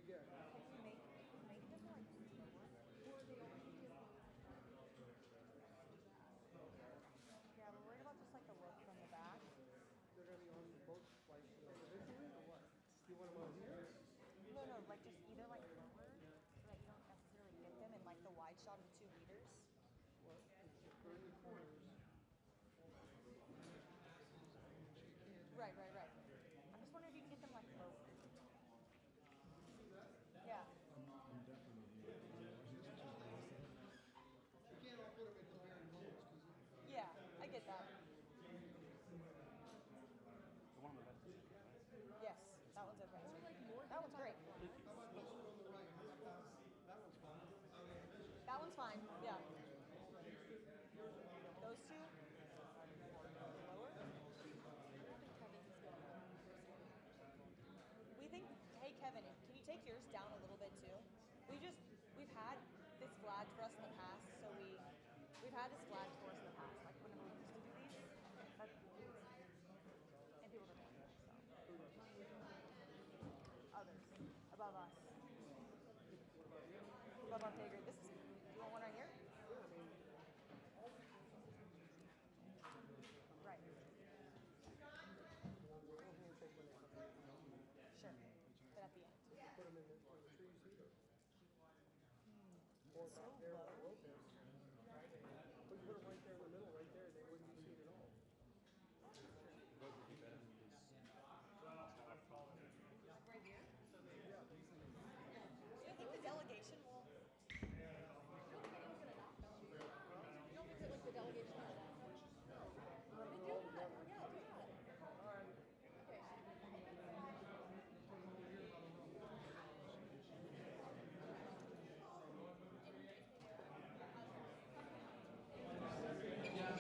Yeah. Can you make them like yeah, we're worried about just like the look from the back. They're gonna be on both like individually or what? You want them on here? No, like just either like lower so that you don't necessarily get them in like the wide shot of the 2 meters. What? They're in the corners. Right. I'm just wondering if you can get them like lower. Yeah. I'm definitely. You can't all put them at the very lowest because Yeah, I get that. The one on the left is okay, right? Yes, that one's okay. That one's great. how about the one on the right? That one's fine. That one's fine. Yeah. Those two lower. We think, hey Kevin, can you take yours down a little bit too? We've had this flagged for us in the past, so we've had this flagged for us in the past, like whenever we used to do these, but, and people don't know, so. Others above us, above our pay grade. This is. Do you want one right here? Right. Sure. But at the end. Put them in the trees here. Or So out there low. or over there. But you put them right there in the middle, right there, they wouldn't be seen at all. Both would be better than this. Right here? Do you think the delegation will? You don't think that like the delegation will? They do that. Yeah, do that. Okay.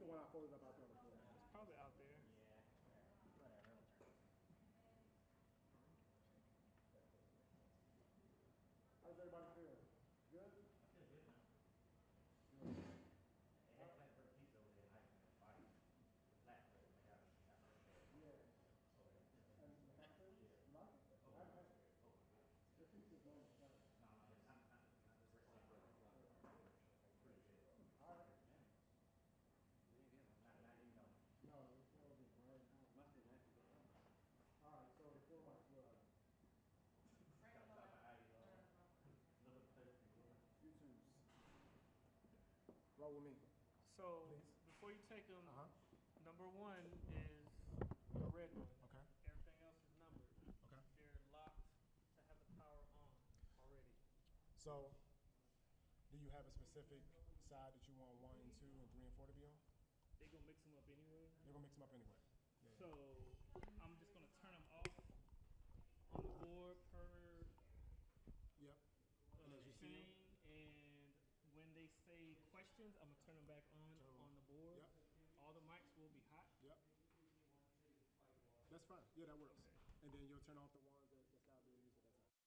one I folded up out there on the floor? It's probably out there. How's everybody feel? Good? Yeah. And the hamster? You like it? I haven't had it. This piece is normal. All right. No, it's going to be right now. Must be nice to get home. All right, so the 4 mics, what are they? YouTube's. Roll with me. So Please. before you take them, Uh-huh. number 1 is the red one. Okay. Everything else is numbered. Okay. They're locked to have the power on already. So, do you have a specific side that you want 1 and 2 and 3 and 4 to be on? They're gonna mix them up anyway. They're gonna mix them up anyway. Yeah. So I'm just gonna turn them off on the board per Yep. And as you see 'em, thing, and when they say questions, I'm gonna turn them back on the board. Yep. All the mics will be hot. Yep. That's fine. Yeah, that works. Okay. And then you'll turn off the ones that's not being used at that time.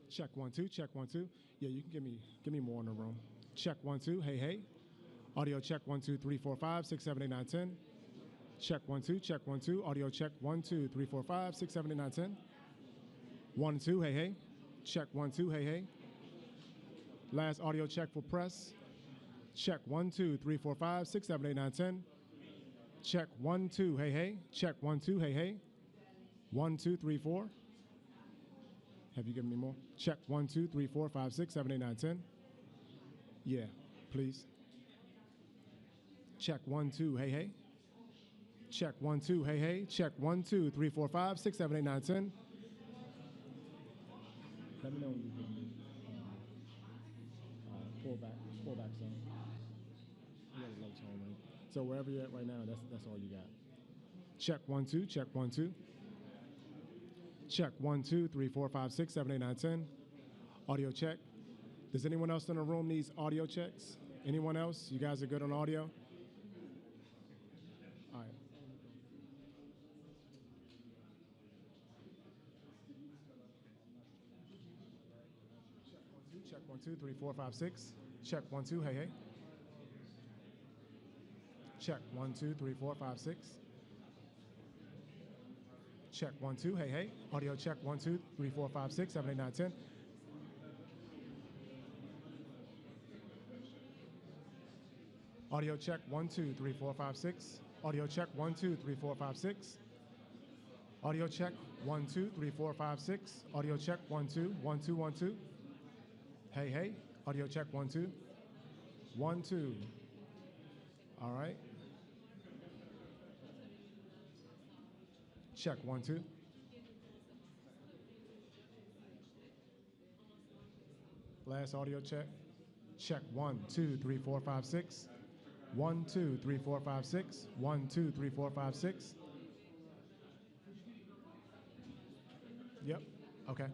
Check 1 2. Check 1 2. Yeah, you can give me more in the room. Check 1 2. Hey hey. Audio check 1 2 3 4 5 6 7 8 9 10. Check 1 2. Check 1 2. Audio check 1 2 3 4 5 6 7 8 9 10. 1 2. Hey hey. Check 1 2. Hey hey. Last audio check for press. Check 1 2 3 4 5 6 7 8 9 10. Check 1 2. Hey hey. Check 1 2. Hey hey. 1 2 3 4. Have you given me more? Check 1 2 3 4 5 6 7 8 9 10. Yeah, please. Check 1 2. Hey hey. Check 1 2. Hey hey. Check 1 2 3 4 5 6 7 8 9 10. Let me know when you give me pull back some. You got a low tone, right? So wherever you're at right now, that's all you got. Check 1 2. Check 1 2. Check 1 2 3 4 5 6 7 8 9 10. Audio check. Does anyone else in the room needs audio checks? Anyone else? You guys are good on audio? All right. Check 1 2 3 4 5 6. Check 1 2. Hey hey. Check 1 2 3 4 5 6. Check 1 2. Hey hey. Audio check 1 2 3 4 5 6 7 8 9 10. Audio check 1 2 3 4 5 6. Audio check 1 2 3 4 5 6. Audio check 1 2 3 4 5 6. Audio check 1 2 1 2 1 2. Hey hey. Audio check 1 2 1 2. All right. Check 1 2. Last audio check. Check 1 2 3 4 5 6. 1 2 3 4 5 6. 1 2 3 4 5 6. Yep. Okay.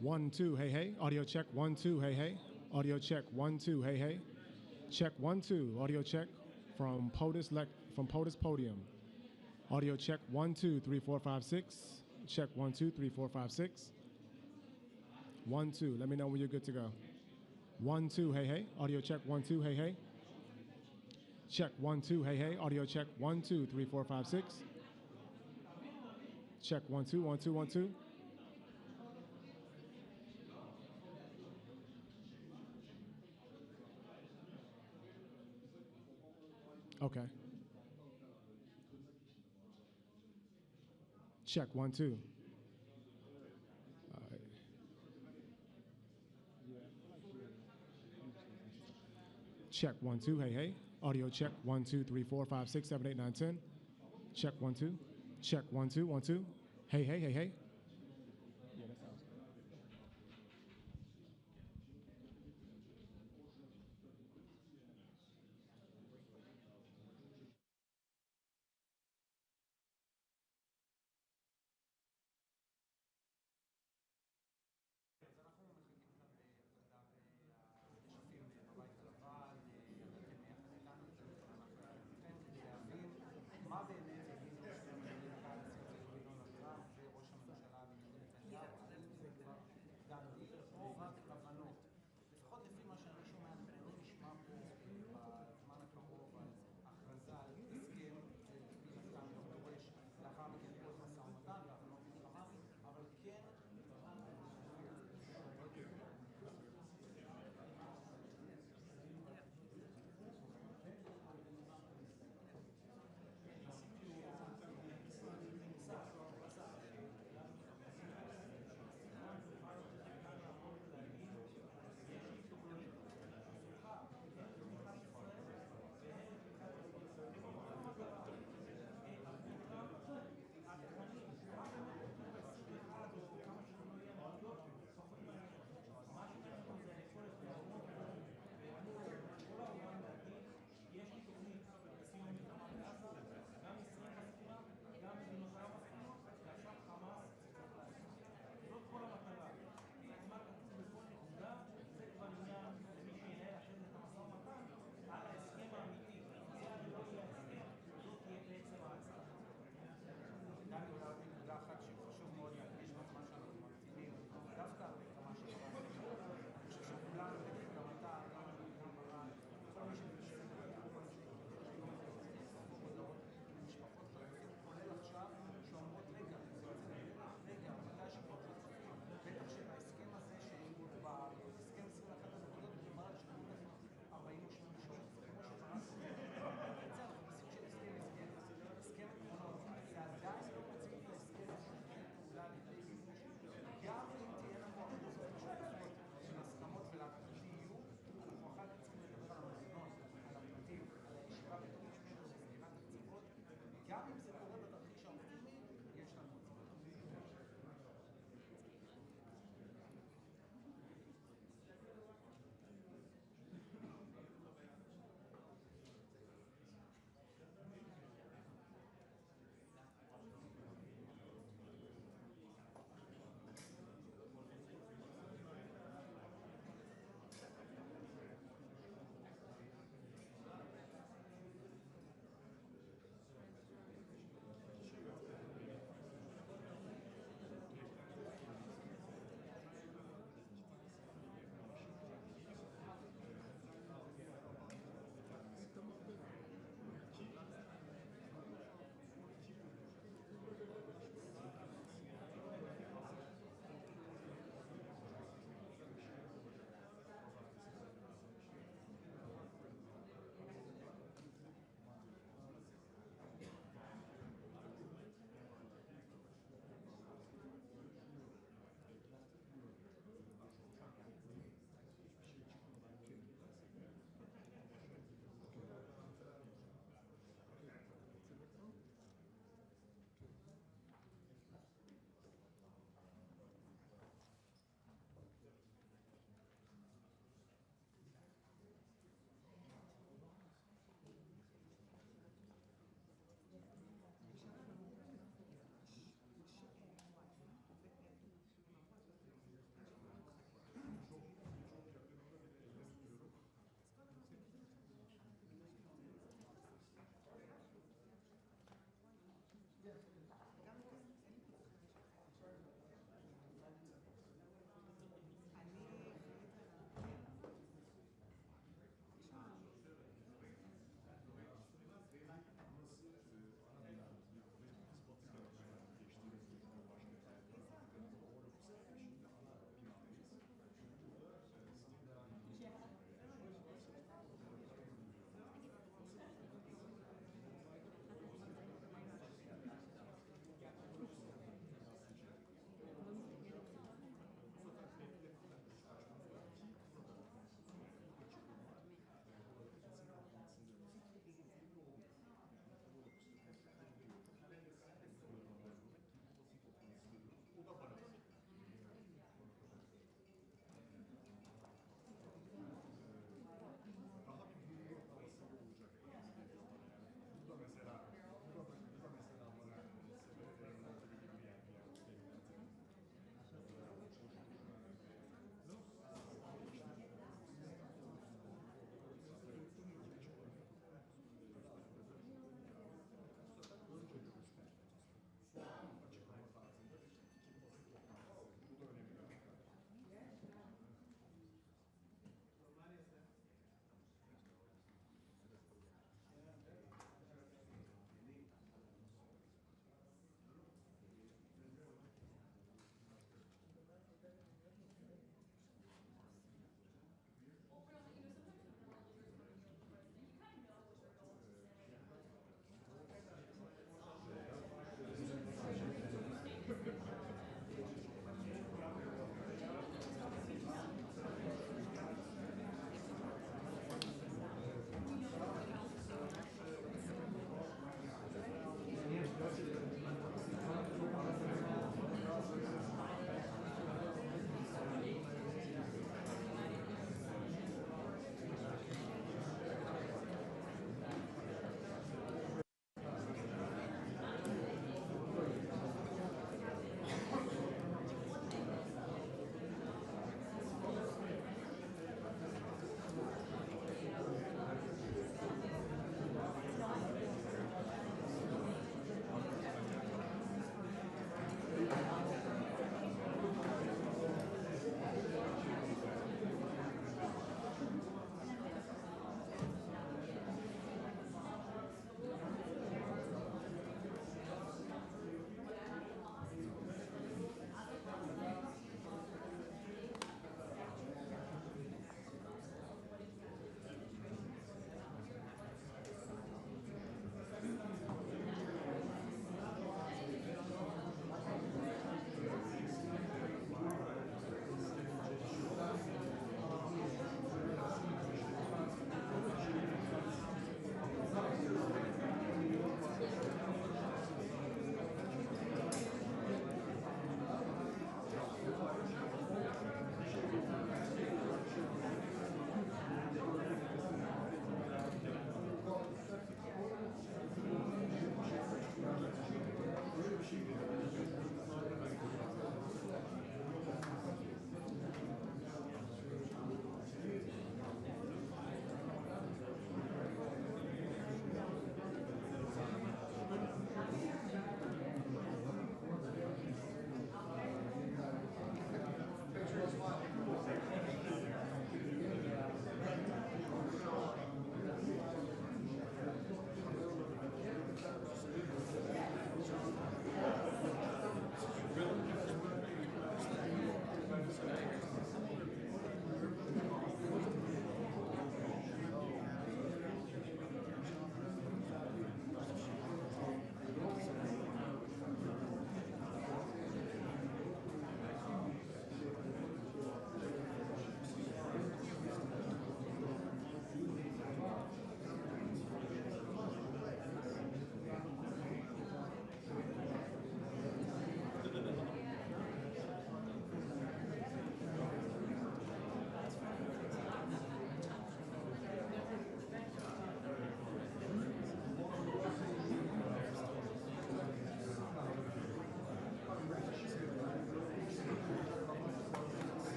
1 2. Hey hey. Audio check 1 2. Hey hey. Audio check 1 2. Hey hey. Check 1 2. Audio check from POTUS Podium. Audio check 1 2 3 4 5 6. Check 1 2 3 4 5 6. 1 2. Let me know when you're good to go. 1 2. Hey hey. Audio check 1 2. Hey hey. Check 1 2. Hey hey. Audio check 1 2 3 4 5 6. Check 1 2 1 2 1 2. Okay. Check 1 2. All right. Check 1 2. Hey hey. Audio check 1 2 3 4 5 6 7 8 9 10. Check 1 2. Check 1 2 1 2. Hey hey hey hey. Yeah, that sounds good. מה באמת יגידו שני המדינות האמריקאים לנשיא ארצות הברית דונלד טראמפ וראש הממשלה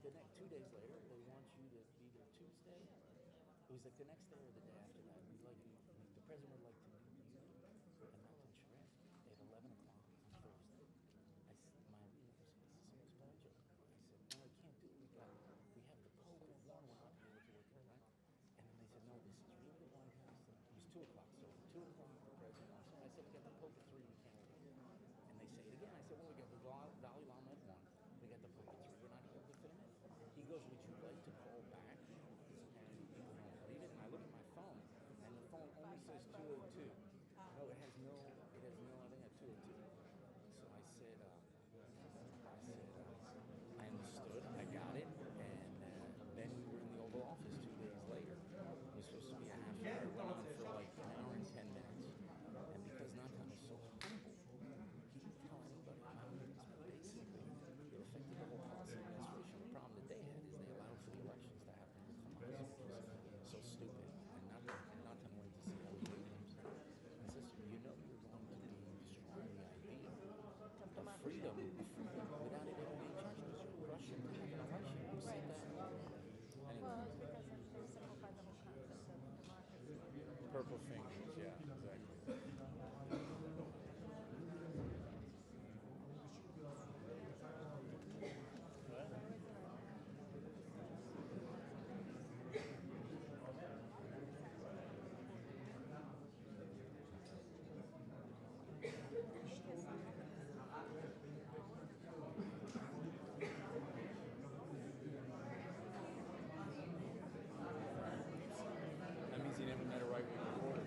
the next 2 days later, they want you to be there Tuesday. It was like the next day or the day after that. We'd like you, the president would like to meet you and Melton Sharansky at 11 o'clock on Thursday. I said, my leader said, this is so expensive. I said, no, I can't do it. We have the Pope at 1, we're not going to be able to work there, right? And then they said, no, this is really the White House. It was 2 o'clock, so 2 o'clock the president wants it. I said, we got the Pope at 3, we can't work. And they say it again. I said, well, we got the Dalai Lama at 1, we got the Pope at 3, we're not able to fit him in. He goes, would you like to call back? And people don't believe it. And I look at my phone, and the phone only says 202. No, it has no, I think at 202. So I said, I understood, I got it, and then we were in the Oval Office 2 days later. It was supposed to be a half hour, it went on for like an hour and 10 minutes. And because Nathan is so humble, he didn't tell anybody about it. So basically, it affected the whole policy administration. The problem that they had is they allowed for the elections to happen with Hamas, which is so stupid. And Nathan went to see how he did things. And sister, you know you're going to be destroying the idea of freedom without it ever being changed. Because you're rushing to have an election. Who said that? Anyway. Well, because they simplified the whole concept of democracy. Purple fingers, yeah, exactly. That means he never met a right-wing reporter.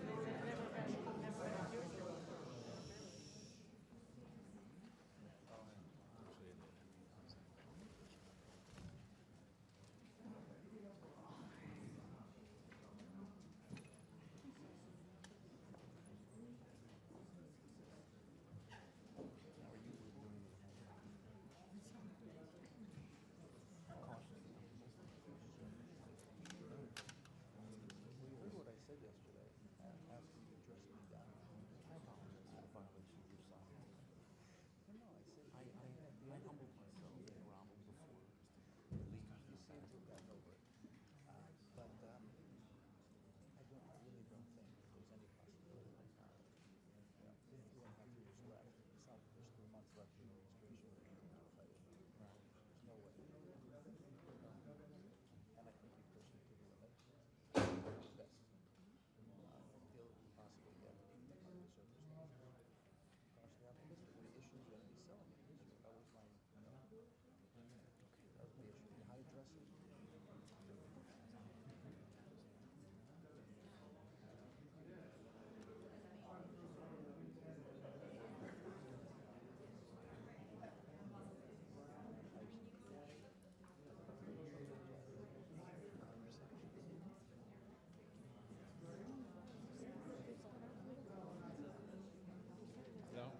Well, you heard what I said yesterday. I asked you to address me down. I apologize for the violation of your silence. No, I said I humbled myself and groveled before the leaders of you the seem to Senate. have gotten over it. But I really don't think there's any possibility. You know, 2.5 years left. It's not that there's 3 months left in the administration. There's no way. And I think you pushed it to the limit. Best. I feel that we possibly get under the circumstances. Partially optimistic. The issue is going to be selling it this year. That was my, that was the issue. How to address it. No?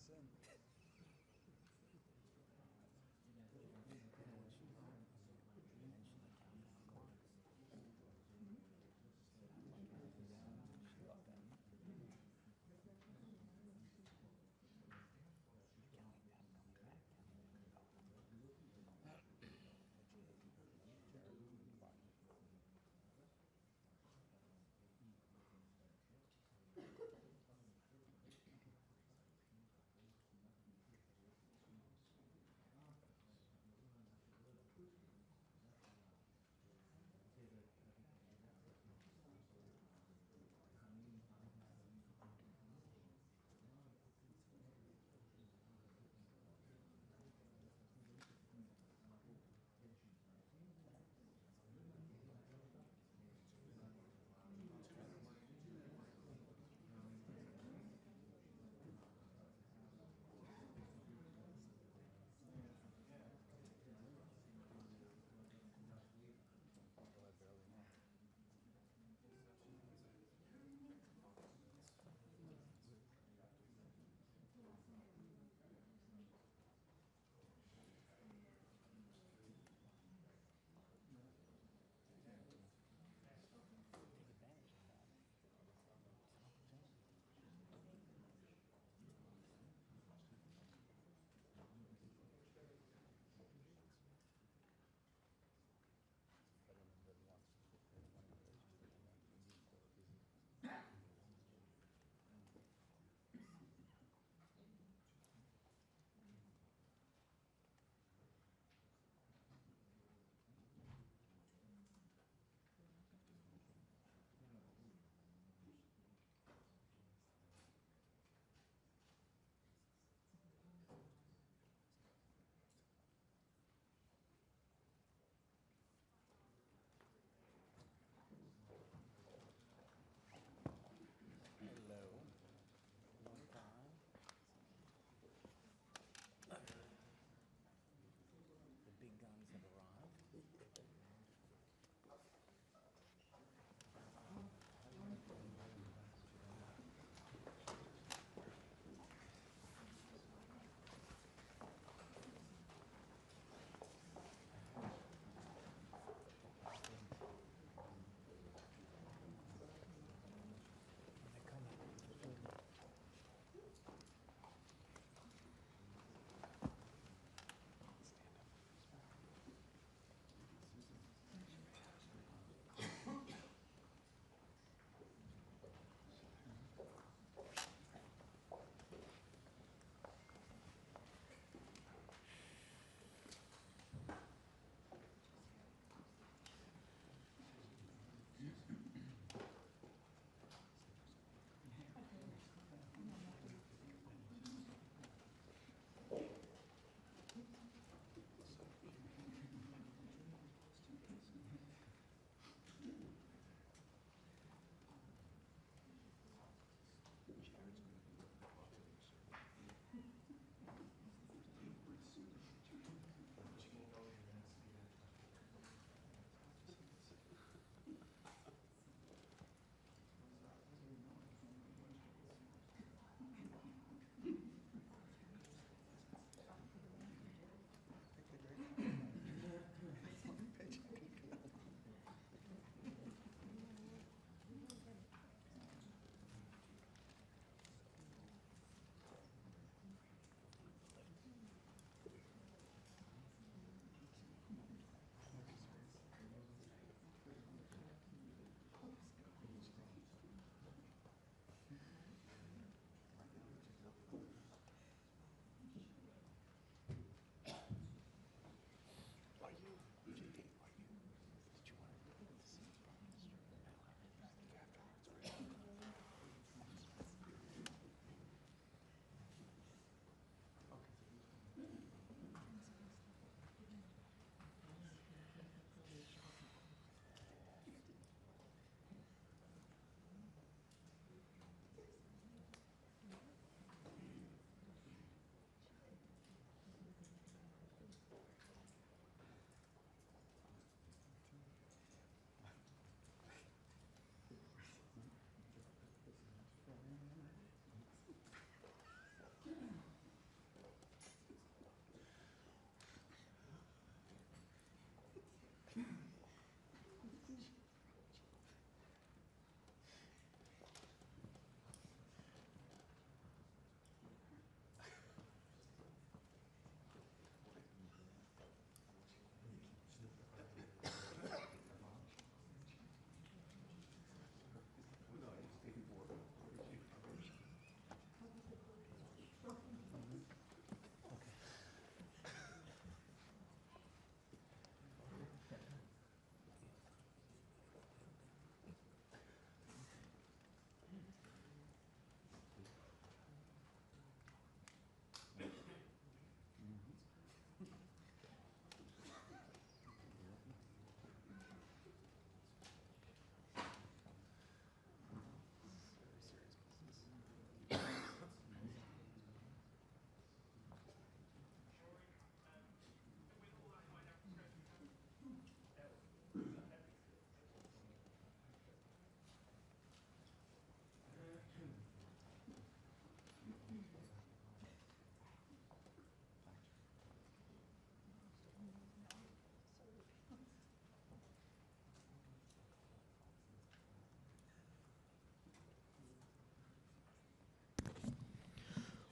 sin.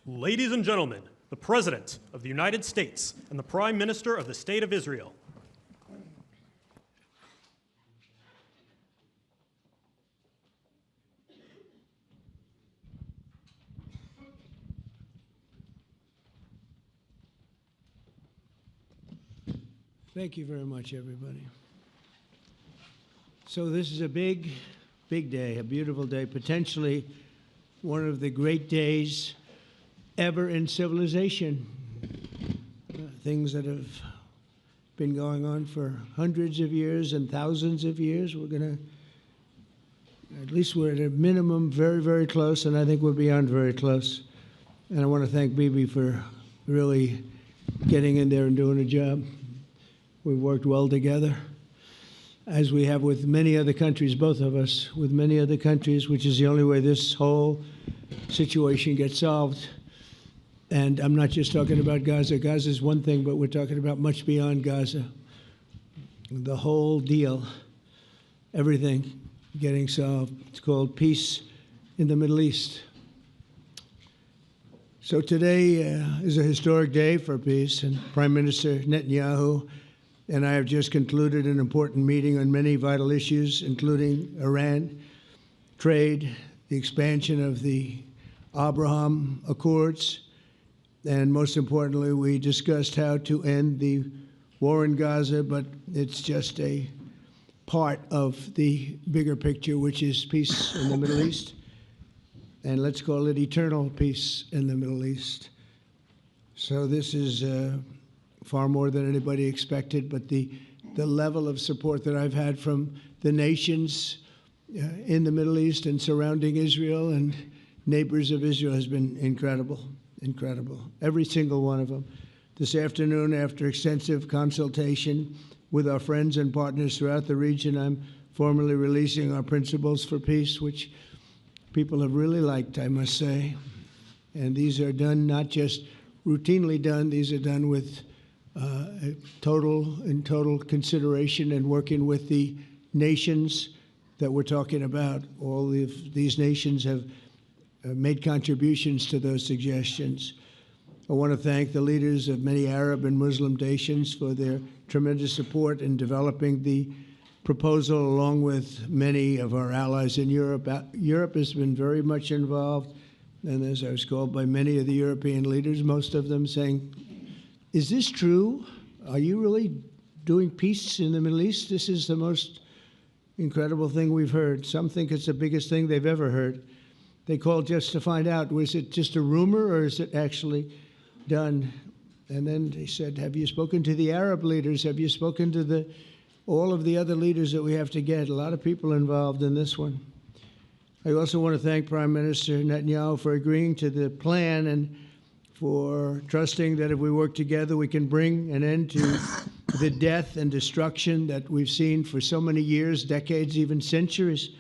Ladies and gentlemen, the President of the United States and the Prime Minister of the State of Israel. Thank you very much, everybody. So this is a big, big day, a beautiful day, potentially one of the great days ever in civilization. Things that have been going on for hundreds of years and thousands of years. We're going to, at least we're at a minimum very, very close, and I think we're beyond very close. And I want to thank Bibi for really getting in there and doing a job. We've worked well together, as we have with many other countries, both of us, with many other countries, which is the only way this whole situation gets solved. And I'm not just talking about Gaza. Gaza is one thing, but we're talking about much beyond Gaza. The whole deal, everything getting solved. It's called peace in the Middle East. So today is a historic day for peace, and Prime Minister Netanyahu and I have just concluded an important meeting on many vital issues, including Iran, trade, the expansion of the Abraham Accords, and most importantly, we discussed how to end the war in Gaza, but it's just a part of the bigger picture, which is peace in the Middle East, and let's call it eternal peace in the Middle East. So this is far more than anybody expected, but the level of support that I've had from the nations in the Middle East and surrounding Israel and neighbors of Israel has been incredible, incredible. Every single one of them. This afternoon, after extensive consultation with our friends and partners throughout the region, I'm formally releasing our principles for peace, which people have really liked, I must say. And these are done not just routinely done, these are done with total consideration and working with the nations that we're talking about. All of these nations have made contributions to those suggestions. I want to thank the leaders of many Arab and Muslim nations for their tremendous support in developing the proposal, along with many of our allies in Europe. Europe has been very much involved, and as I was called by many of the European leaders, most of them saying, is this true? Are you really doing peace in the Middle East? This is the most incredible thing we've heard. Some think it's the biggest thing they've ever heard. They called just to find out, was it just a rumor or is it actually done? And then they said, have you spoken to the Arab leaders? Have you spoken to all of the other leaders that we have to get? A lot of people involved in this one. I also want to thank Prime Minister Netanyahu for agreeing to the plan and for trusting that if we work together, we can bring an end to the death and destruction that we've seen for so many years, decades, even centuries,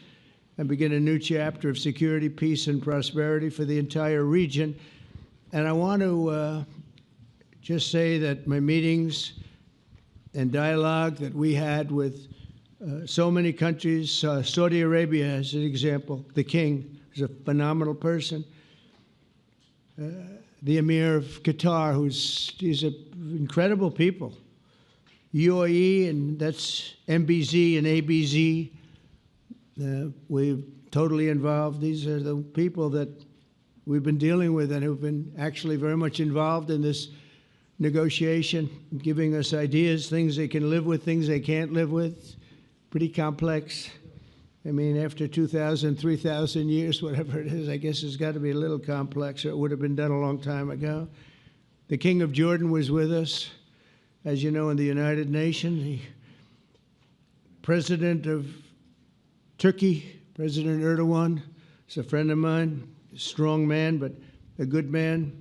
and begin a new chapter of security, peace, and prosperity for the entire region. And I want to just say that my meetings and dialogue that we had with so many countries, Saudi Arabia as an example, the king is a phenomenal person. The Emir of Qatar, he's incredible people. UAE, and that's MBZ and ABZ. We're totally involved. These are the people that we've been dealing with and who've been actually very much involved in this negotiation, giving us ideas, things they can live with, things they can't live with. Pretty complex. I mean, after 2,000, 3,000 years, whatever it is, I guess it's got to be a little complex, or it would have been done a long time ago. The King of Jordan was with us, as you know, in the United Nations. The President of Turkey, President Erdogan, is a friend of mine, a strong man, but a good man.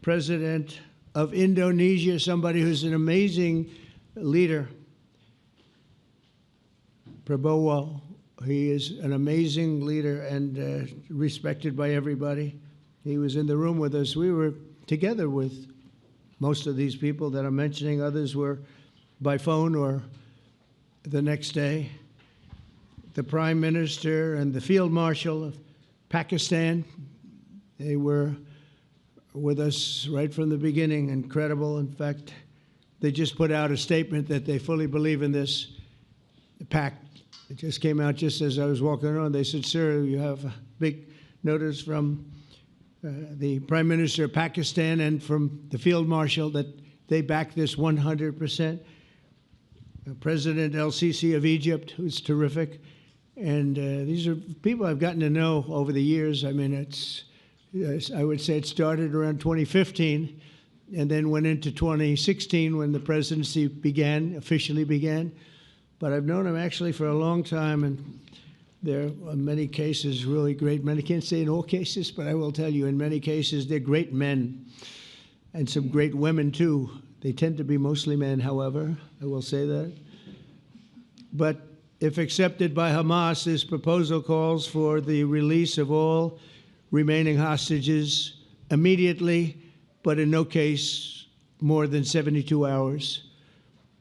President of Indonesia, somebody who's an amazing leader, Prabowo. He is an amazing leader and respected by everybody. He was in the room with us. We were together with most of these people that I'm mentioning. Others were by phone or the next day. The Prime Minister and the Field Marshal of Pakistan, they were with us right from the beginning. Incredible. In fact, they just put out a statement that they fully believe in this pact. It just came out just as I was walking around. They said, sir, you have a big notice from the Prime Minister of Pakistan and from the Field Marshal that they back this 100%. President El-Sisi of Egypt, who's terrific. And these are people I've gotten to know over the years. I mean, I would say it started around 2015 and then went into 2016 when the presidency officially began. But I've known them actually for a long time, and they're in many cases really great men. I can't say in all cases, but I will tell you in many cases they're great men and some great women too. They tend to be mostly men, however, I will say that. But if accepted by Hamas, this proposal calls for the release of all remaining hostages immediately, but in no case more than 72 hours.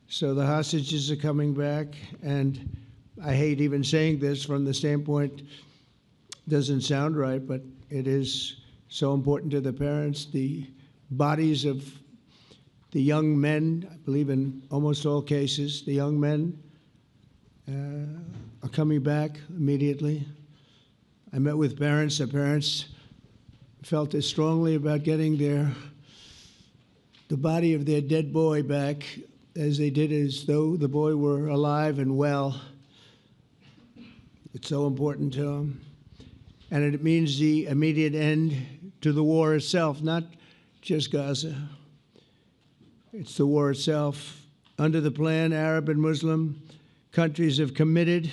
So the hostages are coming back, and I hate even saying this from the standpoint, doesn't sound right, but it is so important to the parents. The bodies of the young men, I believe in almost all cases, the young men are coming back immediately. I met with parents. The parents felt as strongly about getting the body of their dead boy back as they did as though the boy were alive and well. It's so important to them. And it means the immediate end to the war itself, not just Gaza. It's the war itself. Under the plan, Arab and Muslim countries have committed,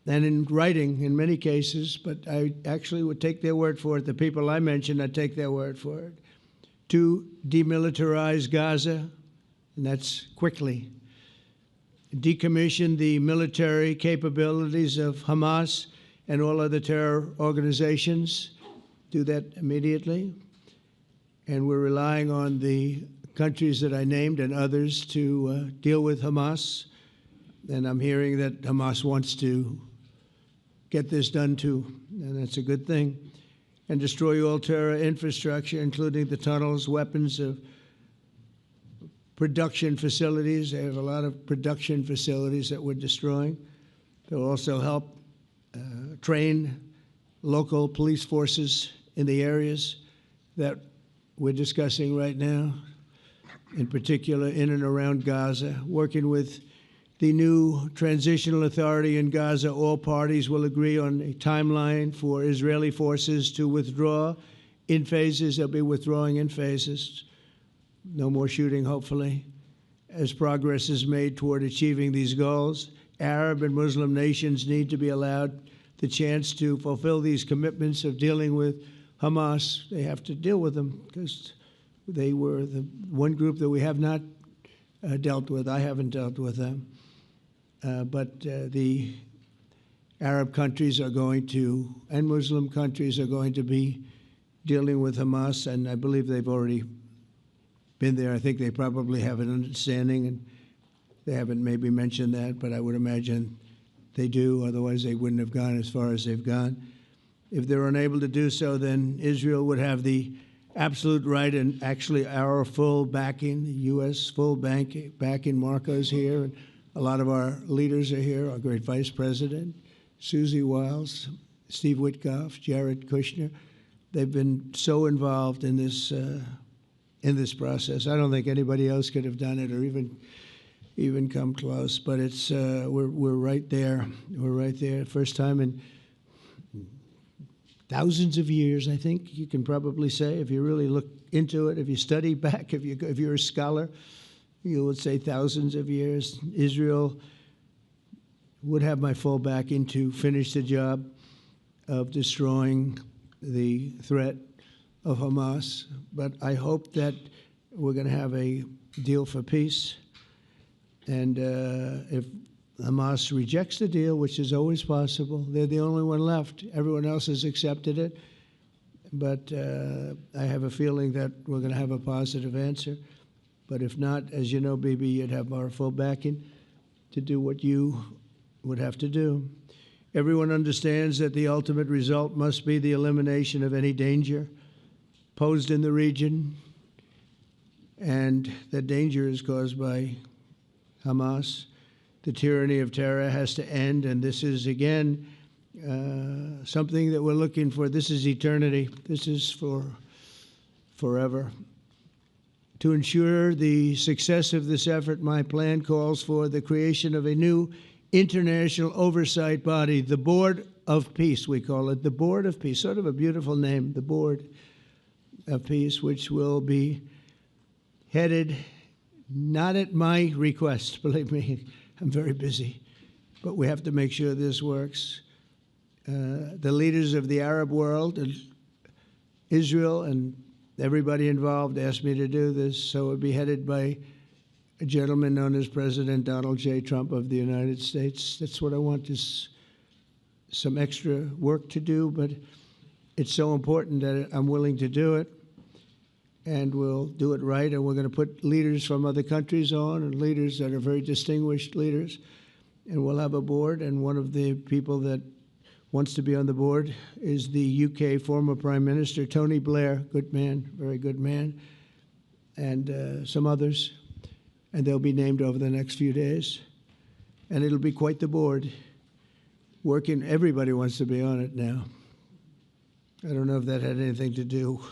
and in writing in many cases, but I actually would take their word for it. The people I mentioned, I'd take their word for it, to demilitarize Gaza, and that's quickly. Decommission the military capabilities of Hamas and all other terror organizations. Do that immediately. And we're relying on the countries that I named and others to deal with Hamas. And I'm hearing that Hamas wants to get this done too, and that's a good thing. And destroy all terror infrastructure, including the tunnels, weapons of production facilities. They have a lot of production facilities that we're destroying. They'll also help train local police forces in the areas that we're discussing right now, in particular in and around Gaza, working with the new transitional authority in Gaza. All parties will agree on a timeline for Israeli forces to withdraw in phases. They'll be withdrawing in phases. No more shooting, hopefully. As progress is made toward achieving these goals, Arab and Muslim nations need to be allowed the chance to fulfill these commitments of dealing with Hamas. They have to deal with them because they were the one group that we have not dealt with. I haven't dealt with them. But the Arab countries are going to, and Muslim countries are going to be dealing with Hamas, and I believe they've already been there. I think they probably have an understanding, and they haven't maybe mentioned that, but I would imagine they do. Otherwise, they wouldn't have gone as far as they've gone. If they're unable to do so, then Israel would have the absolute right and actually our full backing, the U.S. full backing. Marco's here, and a lot of our leaders are here, our great Vice President, Susie Wiles, Steve Witkoff, Jared Kushner. They've been so involved in this process. I don't think anybody else could have done it or even come close, but it's we're right there. We're right there. First time in thousands of years, I think you can probably say, if you really look into it, if you study back, if you're a scholar, you would say thousands of years. Israel would have my full backing to finish the job of destroying the threat of Hamas. But I hope that we're going to have a deal for peace. And if Hamas rejects the deal, which is always possible, they're the only one left. Everyone else has accepted it. But I have a feeling that we're going to have a positive answer. But if not, as you know, Bibi, you'd have our full backing to do what you would have to do. Everyone understands that the ultimate result must be the elimination of any danger, posed in the region, and the danger is caused by Hamas. The tyranny of terror has to end, and this is, again, something that we're looking for. This is eternity. This is for forever. To ensure the success of this effort, my plan calls for the creation of a new international oversight body, the Board of Peace, we call it, the Board of Peace, sort of a beautiful name, the Board of Peace, which will be headed, not at my request, believe me, I'm very busy, but we have to make sure this works. The leaders of the Arab world and Israel and everybody involved asked me to do this, so it would be headed by a gentleman known as President Donald J. Trump of the United States. That's what I want, is some extra work to do, but it's so important that I'm willing to do it, and we'll do it right, and we're going to put leaders from other countries on, and leaders that are very distinguished leaders, and we'll have a board, and one of the people that wants to be on the board is the UK former Prime Minister, Tony Blair, good man, very good man, and some others, and they'll be named over the next few days, and it'll be quite the board. Working, everybody wants to be on it now. I don't know if that had anything to do.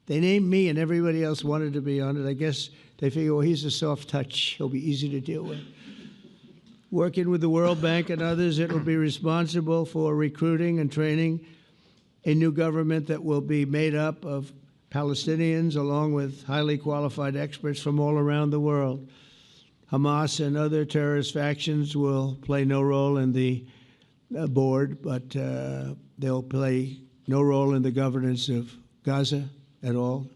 They named me and everybody else wanted to be on it. I guess they figure, well, he's a soft touch. He'll be easy to deal with. Working with the World Bank and others, it will be responsible for recruiting and training a new government that will be made up of Palestinians along with highly qualified experts from all around the world. Hamas and other terrorist factions will play no role in the board, but they'll play no role in the governance of Gaza at all,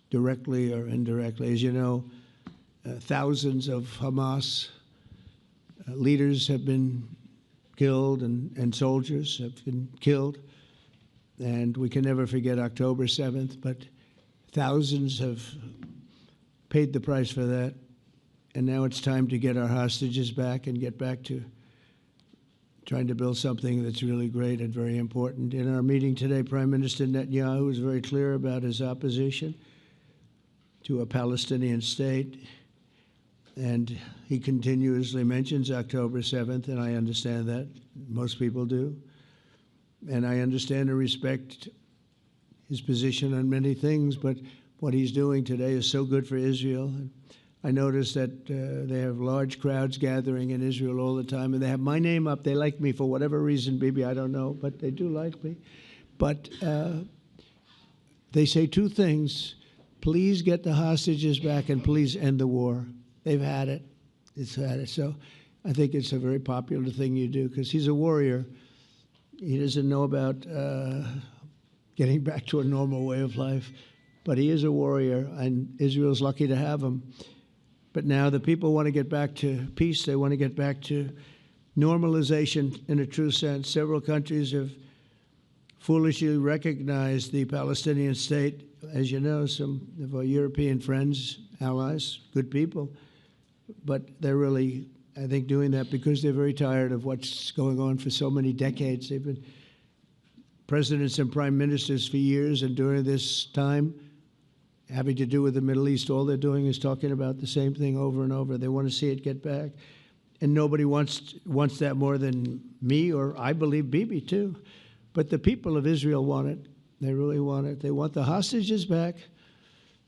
directly or indirectly. As you know, thousands of Hamas leaders have been killed and soldiers have been killed. And we can never forget October 7th, but thousands have paid the price for that. And now it's time to get our hostages back and get back to trying to build something that's really great and very important. In our meeting today, Prime Minister Netanyahu was very clear about his opposition to a Palestinian state. And he continuously mentions October 7th, and I understand that. Most people do. And I understand and respect his position on many things, but what he's doing today is so good for Israel. I noticed that they have large crowds gathering in Israel all the time, and they have my name up. They like me for whatever reason, Bibi, I don't know, but they do like me. But they say two things: please get the hostages back and please end the war. They've had it. It's had it. So I think it's a very popular thing you do, because he's a warrior. He doesn't know about getting back to a normal way of life, but he is a warrior, and Israel's lucky to have him. But now the people want to get back to peace. They want to get back to normalization in a true sense. Several countries have foolishly recognized the Palestinian state. As you know, some of our European friends, allies, good people, but they're really, I think, doing that because they're very tired of what's going on for so many decades. They've been presidents and prime ministers for years, and during this time, having to do with the Middle East, all they're doing is talking about the same thing over and over. They want to see it get back. And nobody wants that more than me, or I believe Bibi too. But the people of Israel want it. They really want it. They want the hostages back.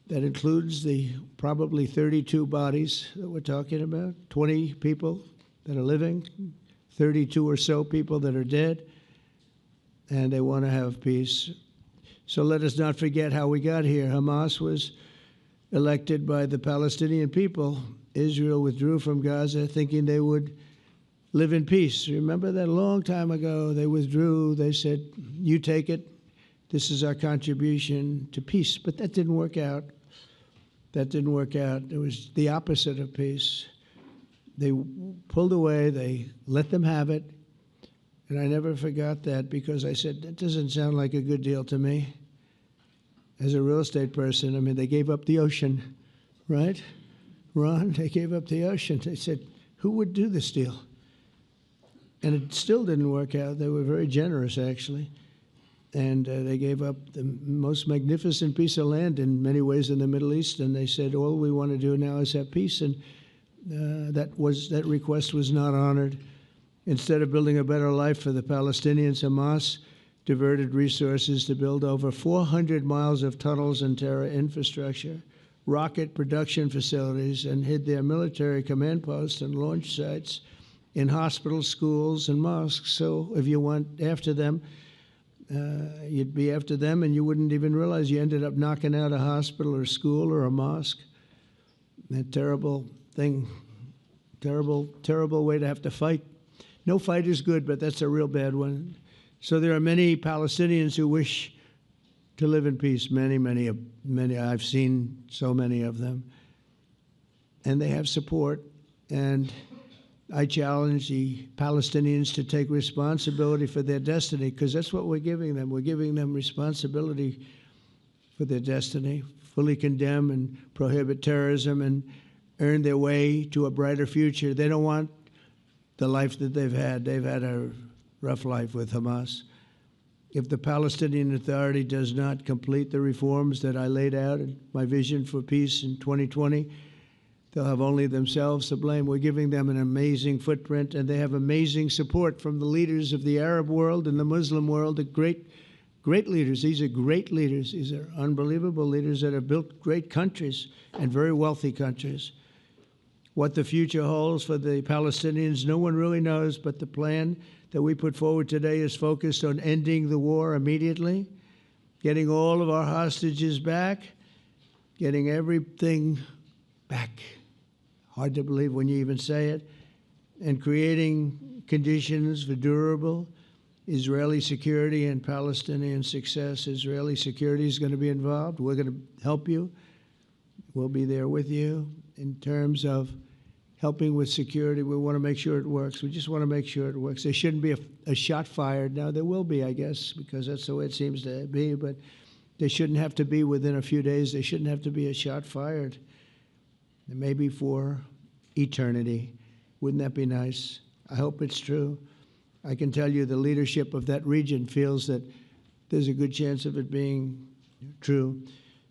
That includes the probably 32 bodies that we're talking about, 20 people that are living, 32 or so people that are dead, and they want to have peace. So let us not forget how we got here. Hamas was elected by the Palestinian people. Israel withdrew from Gaza thinking they would live in peace. Remember that a long time ago? They withdrew. They said, you take it. This is our contribution to peace. But that didn't work out. That didn't work out. It was the opposite of peace. They pulled away. They let them have it. And I never forgot that, because I said, that doesn't sound like a good deal to me. As a real estate person, I mean, they gave up the ocean, right? Ron, they gave up the ocean. They said, who would do this deal? And it still didn't work out. They were very generous, actually. And they gave up the most magnificent piece of land in many ways in the Middle East, and they said, all we want to do now is have peace, and that request was not honored. Instead of building a better life for the Palestinians, Hamas diverted resources to build over 400 miles of tunnels and terror infrastructure, rocket production facilities, and hid their military command posts and launch sites in hospitals, schools, and mosques. So if you went after them, you'd be after them, and you wouldn't even realize you ended up knocking out a hospital or school or a mosque. That terrible thing, terrible way to have to fight. No fight is good, but that's a real bad one. So there are many Palestinians who wish to live in peace. Many. I've seen so many of them. And they have support. And I challenge the Palestinians to take responsibility for their destiny, because that's what we're giving them. We're giving them responsibility for their destiny, fully condemn and prohibit terrorism and earn their way to a brighter future. They don't want the life that they've had. They've had a rough life with Hamas. If the Palestinian Authority does not complete the reforms that I laid out in my vision for peace in 2020, they'll have only themselves to blame. We're giving them an amazing footprint, and they have amazing support from the leaders of the Arab world and the Muslim world, the great leaders. These are great leaders. These are unbelievable leaders that have built great countries and very wealthy countries. What the future holds for the Palestinians, no one really knows, but the plan that we put forward today is focused on ending the war immediately, getting all of our hostages back, getting everything back. Hard to believe when you even say it, and creating conditions for durable Israeli security and Palestinian success. Israeli security is going to be involved. We're going to help you. We'll be there with you in terms of helping with security. We want to make sure it works. We just want to make sure it works. There shouldn't be a shot fired. Now, there will be, I guess, because that's the way it seems to be, but they shouldn't have to be within a few days. There shouldn't have to be a shot fired. Maybe for eternity. Wouldn't that be nice? I hope it's true. I can tell you the leadership of that region feels that there's a good chance of it being true.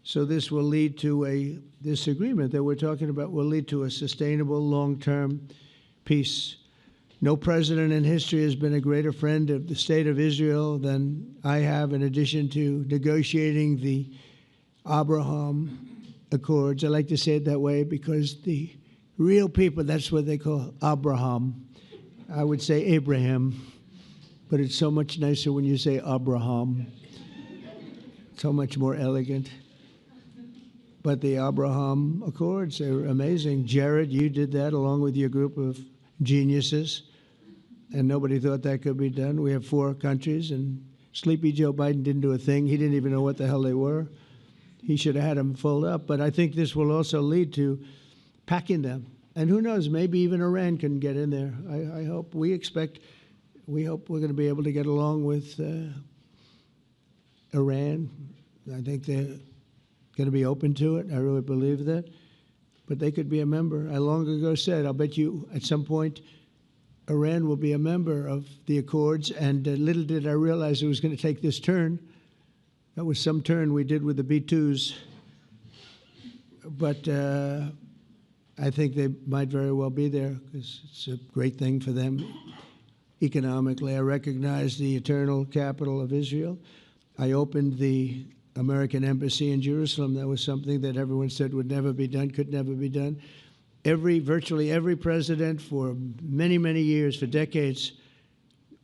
So this will lead to this agreement that we're talking about will lead to a sustainable long-term peace. No president in history has been a greater friend of the state of Israel than I have, in addition to negotiating the Abraham Accords. I like to say it that way because the real people, that's what they call Abraham. I would say Abraham, but it's so much nicer when you say Abraham. So much more elegant. But the Abraham Accords are amazing. Jared, you did that along with your group of geniuses, and nobody thought that could be done. We have 4 countries, and Sleepy Joe Biden didn't do a thing. He didn't even know what the hell they were. He should have had them filled up. But I think this will also lead to packing them. And who knows, maybe even Iran can get in there. I hope, we hope we're going to be able to get along with Iran. I think they're going to be open to it. I really believe that. But they could be a member. I long ago said, I'll bet you at some point Iran will be a member of the Accords. And little did I realize it was going to take this turn. That was some turn we did with the B-2s. But I think they might very well be there because it's a great thing for them economically. I recognize the eternal capital of Israel. I opened the American embassy in Jerusalem. That was something that everyone said would never be done, could never be done. Virtually every president for many, many years, for decades,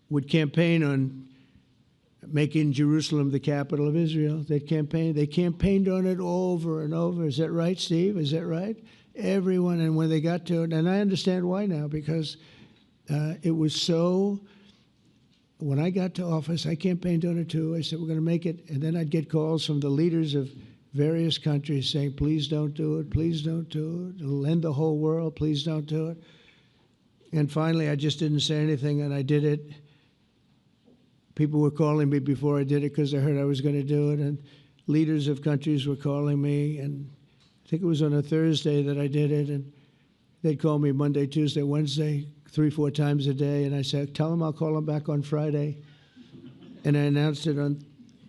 would campaign on making Jerusalem the capital of Israel. They campaigned on it over and over. Is that right, Steve? Is that right? Everyone, and when they got to it, and I understand why now, because it was so, when I got to office, I campaigned on it too. I said, we're going to make it, and then I'd get calls from the leaders of various countries saying, please don't do it, please don't do it. It'll end the whole world, please don't do it. And finally, I just didn't say anything, and I did it. People were calling me before I did it because they heard I was going to do it, and leaders of countries were calling me, and I think it was on a Thursday that I did it, and they'd call me Monday, Tuesday, Wednesday, 3-4 times a day, and I said, tell them I'll call them back on Friday. And I announced it on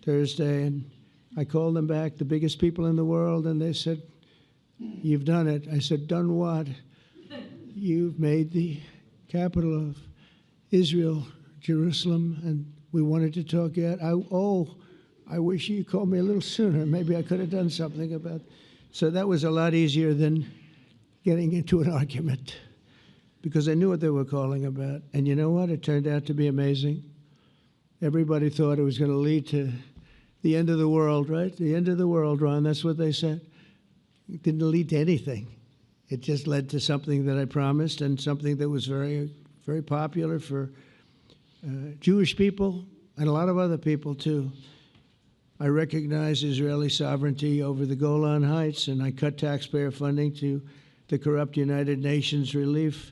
Thursday, and I called them back, the biggest people in the world, and they said, "You've done it." I said, "Done what?" "You've made the capital of Israel, Jerusalem, and we wanted to talk yet." I wish you called me a little sooner. Maybe I could have done something about it. So that was a lot easier than getting into an argument, because I knew what they were calling about. And you know what? It turned out to be amazing. Everybody thought it was going to lead to the end of the world, right? The end of the world, Ron, that's what they said. It didn't lead to anything. It just led to something that I promised, and something that was very, very popular for Jewish people and a lot of other people too. I recognize Israeli sovereignty over the Golan Heights, and I cut taxpayer funding to the corrupt United Nations Relief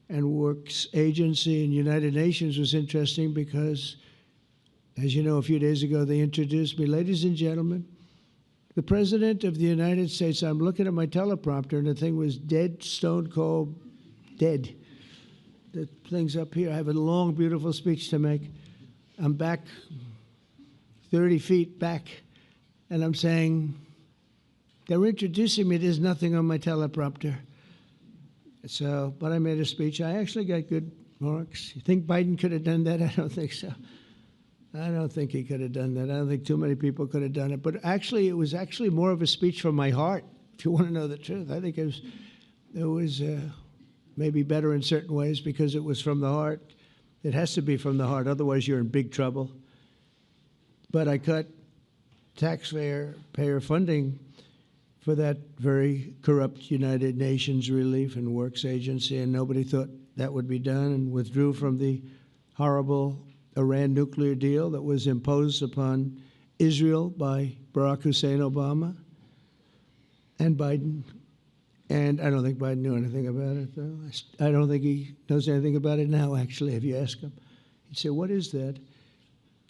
and Works Agency. And United Nations was interesting because, as you know, a few days ago they introduced me. Ladies and gentlemen, the President of the United States. I'm looking at my teleprompter, and the thing was dead, stone cold, dead. The thing's up here. I have a long, beautiful speech to make. I'm back 30 feet back, and I'm saying, they're introducing me. There's nothing on my teleprompter. So, but I made a speech. I actually got good marks. You think Biden could have done that? I don't think so. I don't think he could have done that. I don't think too many people could have done it. But actually, it was actually more of a speech from my heart, if you want to know the truth. I think it was maybe better in certain ways because it was from the heart. It has to be from the heart. Otherwise, you're in big trouble. But I cut taxpayer funding for that very corrupt United Nations Relief and Works Agency, and nobody thought that would be done, and withdrew from the horrible Iran nuclear deal that was imposed upon Israel by Barack Hussein Obama and Biden. And I don't think Biden knew anything about it, though. I don't think he knows anything about it now, actually, if you ask him. He'd say, "What is that?"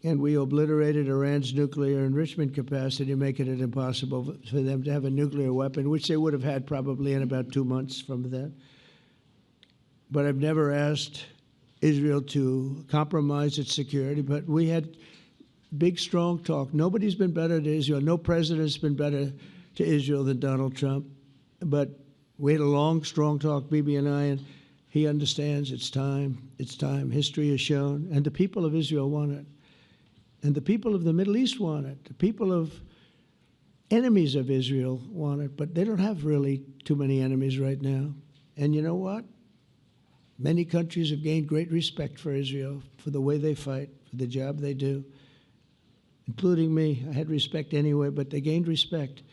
And we obliterated Iran's nuclear enrichment capacity, making it impossible for them to have a nuclear weapon, which they would have had probably in about 2 months from that. But I've never asked Israel to compromise its security, but we had big, strong talk. Nobody's been better to Israel. No president's been better to Israel than Donald Trump. But we had a long, strong talk, Bibi and I, and he understands it's time. It's time. History has shown. And the people of Israel want it. And the people of the Middle East want it. The people of enemies of Israel want it. But they don't have really too many enemies right now. And you know what? Many countries have gained great respect for Israel, for the way they fight, for the job they do, including me. I had respect anyway, but they gained respect.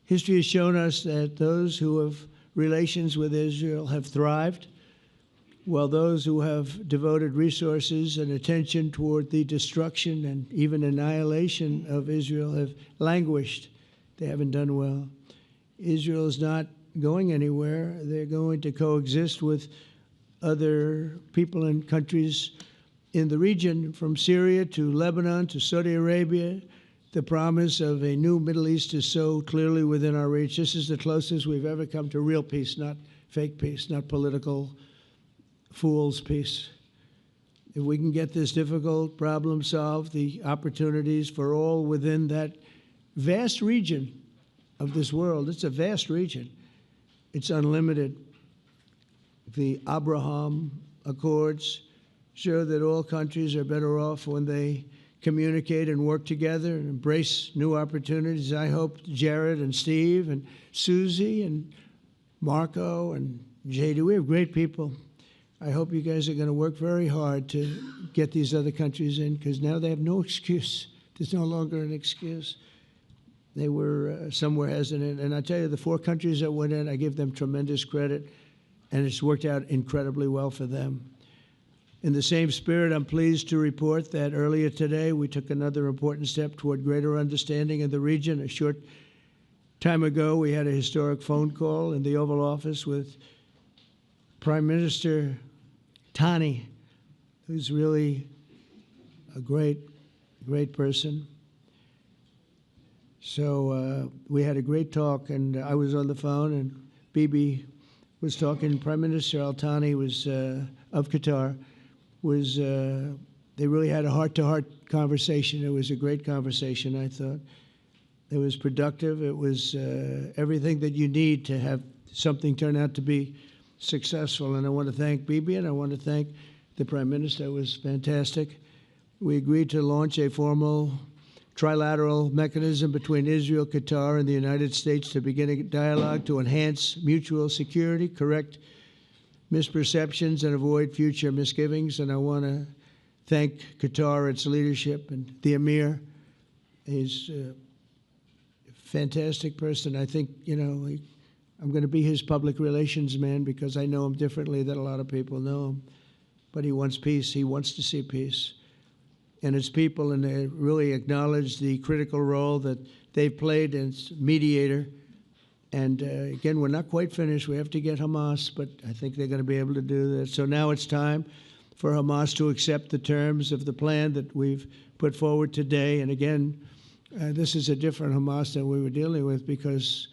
History has shown us that those who have relations with Israel have thrived, while those who have devoted resources and attention toward the destruction and even annihilation of Israel have languished. They haven't done well. Israel is not going anywhere. They're going to coexist with other people and countries in the region, from Syria to Lebanon to Saudi Arabia. The promise of a new Middle East is so clearly within our reach. This is the closest we've ever come to real peace, not fake peace, not political fool's peace. If we can get this difficult problem solved, the opportunities for all within that vast region of this world, it's a vast region, it's unlimited. The Abraham Accords show that all countries are better off when they communicate and work together and embrace new opportunities. I hope Jared and Steve and Susie and Marco and JD, we have great people. I hope you guys are going to work very hard to get these other countries in, because now they have no excuse. There's no longer an excuse. They were somewhere hesitant. And I tell you, the 4 countries that went in, I give them tremendous credit, and it's worked out incredibly well for them. In the same spirit, I'm pleased to report that earlier today we took another important step toward greater understanding in the region. A short time ago, we had a historic phone call in the Oval Office with Prime Minister Tani, who's really a great, great person. So we had a great talk, and I was on the phone, and Bibi was talking. Prime Minister Al Thani was of Qatar, was They really had a heart-to-heart conversation. It was a great conversation, I thought. It was productive. It was everything that you need to have something turn out to be successful. And I want to thank Bibi, and I want to thank the Prime Minister. It was fantastic. We agreed to launch a formal trilateral mechanism between Israel, Qatar, and the United States to begin a dialogue to enhance mutual security, correct misperceptions, and avoid future misgivings. And I want to thank Qatar, its leadership, and the Emir. He's a fantastic person. I think, you know, I'm going to be his public relations man because I know him differently than a lot of people know him. But he wants peace. He wants to see peace. And his people, and they really acknowledge the critical role that they've played as mediator. And again, we're not quite finished. We have to get Hamas, but I think they're going to be able to do that. So now it's time for Hamas to accept the terms of the plan that we've put forward today. And again, this is a different Hamas than we were dealing with because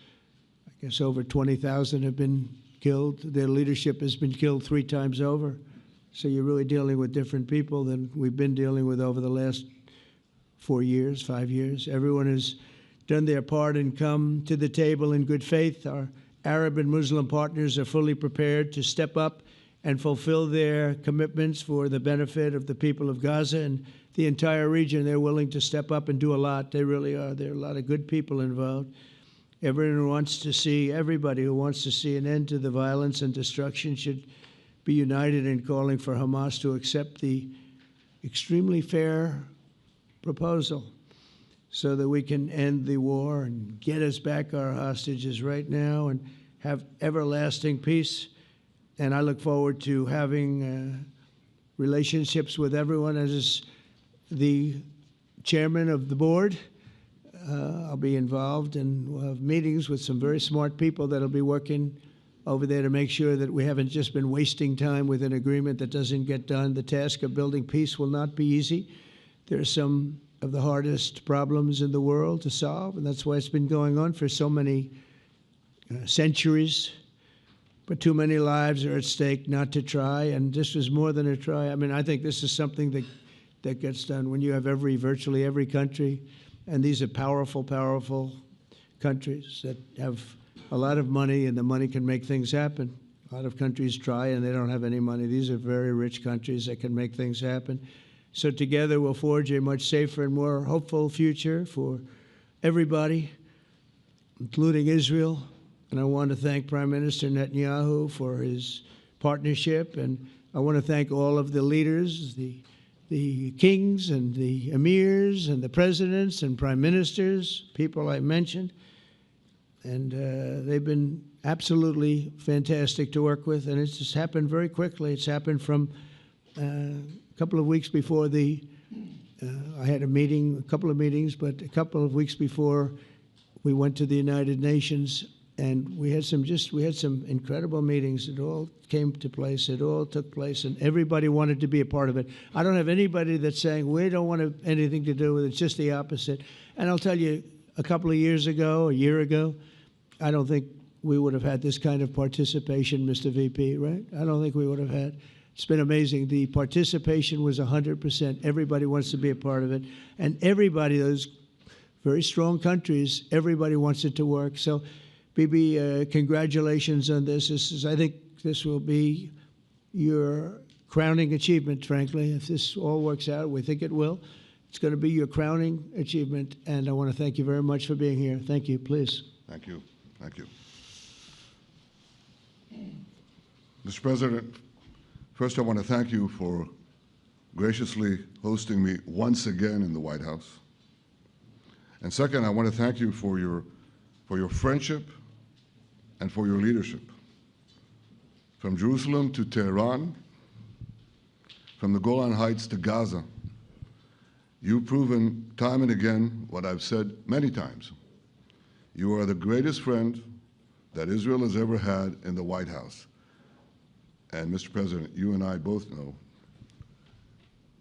I guess over 20,000 have been killed. Their leadership has been killed 3 times over. So you're really dealing with different people than we've been dealing with over the last 4 years, 5 years. Everyone has done their part and come to the table in good faith. Our Arab and Muslim partners are fully prepared to step up and fulfill their commitments for the benefit of the people of Gaza and the entire region. They're willing to step up and do a lot. They really are. There are a lot of good people involved. Everybody who wants to see an end to the violence and destruction should be united in calling for Hamas to accept the extremely fair proposal so that we can end the war and get us back our hostages right now and have everlasting peace. And I look forward to having relationships with everyone. As the chairman of the board, I'll be involved, and we'll have meetings with some very smart people that'll be working over there to make sure that we haven't just been wasting time with an agreement that doesn't get done. The task of building peace will not be easy. There are some of the hardest problems in the world to solve, and that's why it's been going on for so many centuries. But too many lives are at stake not to try, and this was more than a try. I mean, I think this is something that gets done when you have virtually every country, and these are powerful, powerful countries that have a lot of money, and the money can make things happen. A lot of countries try, and they don't have any money. These are very rich countries that can make things happen. So together we'll forge a much safer and more hopeful future for everybody, including Israel. And I want to thank Prime Minister Netanyahu for his partnership, and I want to thank all of the leaders, the kings and the emirs and the presidents and prime ministers, people I mentioned. And they've been absolutely fantastic to work with, and it's just happened very quickly. It's happened from a couple of weeks before I had a couple of meetings, but a couple of weeks before we went to the United Nations, and we had some incredible meetings. It all came to place. It all took place, and everybody wanted to be a part of it. I don't have anybody that's saying we don't want anything to do with it. It's just the opposite. And I'll tell you, a couple of years ago, a year ago, I don't think we would have had this kind of participation, Mr. VP, right? I don't think we would have had. It's been amazing. The participation was 100%. Everybody wants to be a part of it. And everybody, those very strong countries, everybody wants it to work. So, Bibi, congratulations on this. I think this will be your crowning achievement, frankly. If this all works out, we think it will. It's going to be your crowning achievement. And I want to thank you very much for being here. Thank you. Please. Thank you. Thank you. Mr. President, first I want to thank you for graciously hosting me once again in the White House. And second, I want to thank you for your friendship and for your leadership. From Jerusalem to Tehran, from the Golan Heights to Gaza, you've proven time and again what I've said many times. You are the greatest friend that Israel has ever had in the White House. And Mr. President, you and I both know